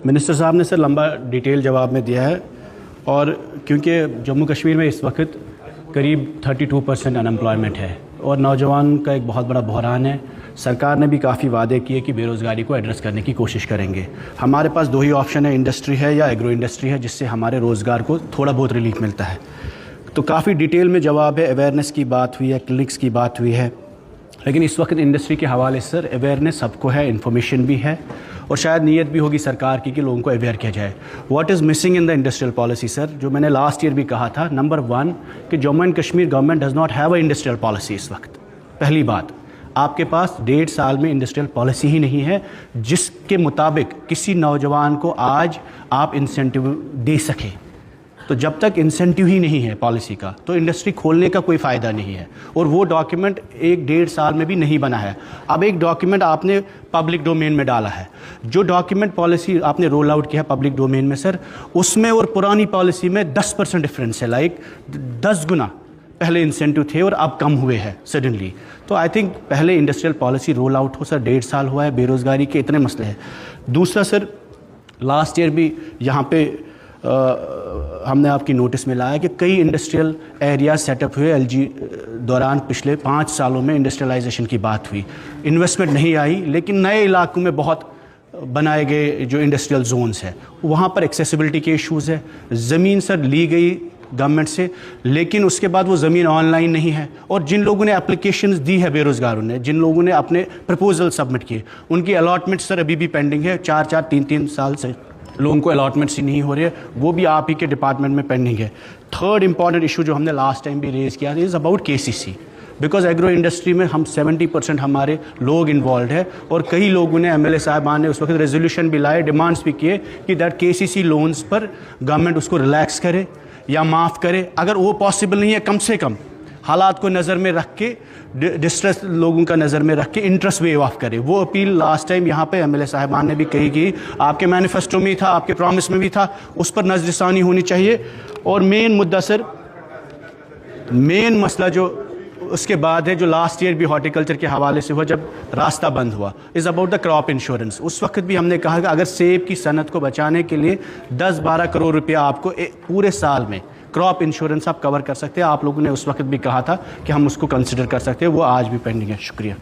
Minister साहब ने sir लंबा डिटेल जवाब में दिया है, और क्योंकि जम्मू कश्मीर में इस वक्त करीब 32% अनएम्प्लॉयमेंट है और नौजवान का एक बहुत बड़ा बहरान है। सरकार ने भी काफ़ी वादे किए कि बेरोज़गारी को एड्रेस करने की कोशिश करेंगे। हमारे पास दो ही ऑप्शन है, इंडस्ट्री है या एग्रो इंडस्ट्री है, जिससे हमारे रोज़गार को थोड़ा बहुत रिलीफ मिलता है। तो काफ़ी डिटेल में जवाब है, अवेयरनेस की बात हुई है, क्लिनिक्स की बात हुई है, लेकिन इस वक्त इंडस्ट्री के हवाले से सर अवेयरनेस सबको है, इन्फॉर्मेशन भी है और शायद नीयत भी होगी सरकार की कि लोगों को अवेयर किया जाए। What is missing in the industrial policy sir, जो मैंने लास्ट ईयर भी कहा था, नंबर 1 कि Jammu and Kashmir government does not have a industrial policy इस वक्त। पहली बात, आपके पास 1.5 साल में इंडस्ट्रियल पॉलिसी ही नहीं है जिसके मुताबिक किसी नौजवान को आज आप इंसेंटिव दे सकें। तो जब तक इंसेंटिव ही नहीं है पॉलिसी का तो इंडस्ट्री खोलने का कोई फ़ायदा नहीं है, और वो डॉक्यूमेंट 1-1.5 साल में भी नहीं बना है। अब एक डॉक्यूमेंट आपने पब्लिक डोमेन में डाला है, जो डॉक्यूमेंट पॉलिसी आपने रोल आउट किया पब्लिक डोमेन में सर, उसमें और पुरानी पॉलिसी में 10% डिफरेंस है, लाइक 10 गुना पहले इंसेंटिव थे और अब कम हुए हैं सडनली। तो आई थिंक पहले इंडस्ट्रियल पॉलिसी रोल आउट हो सर, 1.5 साल हुआ है, बेरोज़गारी के इतने मसले हैं। दूसरा सर, लास्ट ईयर भी यहाँ पे हमने आपकी नोटिस में लाया कि कई इंडस्ट्रियल एरिया सेटअप हुए एलजी दौरान, पिछले 5 सालों में इंडस्ट्रियलाइजेशन की बात हुई, इन्वेस्टमेंट नहीं आई, लेकिन नए इलाकों में बहुत बनाए गए जो इंडस्ट्रियल जोन्स हैं वहाँ पर एक्सेसिबिलिटी के इश्यूज़ है। ज़मीन सर ली गई गवर्नमेंट से, लेकिन उसके बाद वो ज़मीन ऑनलाइन नहीं है, और जिन लोगों ने एप्लीकेशंस दी है, बेरोज़गारों ने, जिन लोगों ने अपने प्रपोजल सबमिट किए, उनकी अलॉटमेंट सर अभी भी पेंडिंग है। 4-4, 3-3 साल से लोगों को अलॉटमेंट्स ही नहीं हो रही है, वो भी आप ही के डिपार्टमेंट में पेंडिंग है। थर्ड इंपॉर्टेंट इशू जो हमने लास्ट टाइम भी रेज़ किया is about KCC, because agro industry में हम 70% हमारे लोग इन्वॉल्व है, और कई लोगों ने, MLA साहबान ने उस वक्त रेजोल्यूशन भी लाए, डिमांड्स भी किए कि दैट KCC लोन्स पर गवर्नमेंट उसको रिलैक्स करे या माफ़ करे। अगर वो पॉसिबल नहीं है, कम से कम हालात को नज़र में रख के, डिस्ट्रेस लोगों का नज़र में रख के इंटरेस्ट वेव ऑफ करे। वो अपील लास्ट टाइम यहाँ पे MLA साहिबान ने भी कही कि आपके मैनिफेस्टो में था, आपके प्रॉमिस में भी था, उस पर नज़रसानी होनी चाहिए। और मेन मुद्दा सर, मेन मसला जो उसके बाद है, जो लास्ट ईयर भी हॉर्टिकल्चर के हवाले से हुआ जब रास्ता बंद हुआ, is about the crop insurance. उस वक्त भी हमने कहा कि अगर सेब की सनत को बचाने के लिए 10-12 करोड़ रुपया आपको पूरे साल में क्रॉप इंश्योरेंस आप कवर कर सकते हैं, आप लोगों ने उस वक्त भी कहा था कि हम उसको कंसिडर कर सकते हैं, वो आज भी पेंडिंग है। शुक्रिया।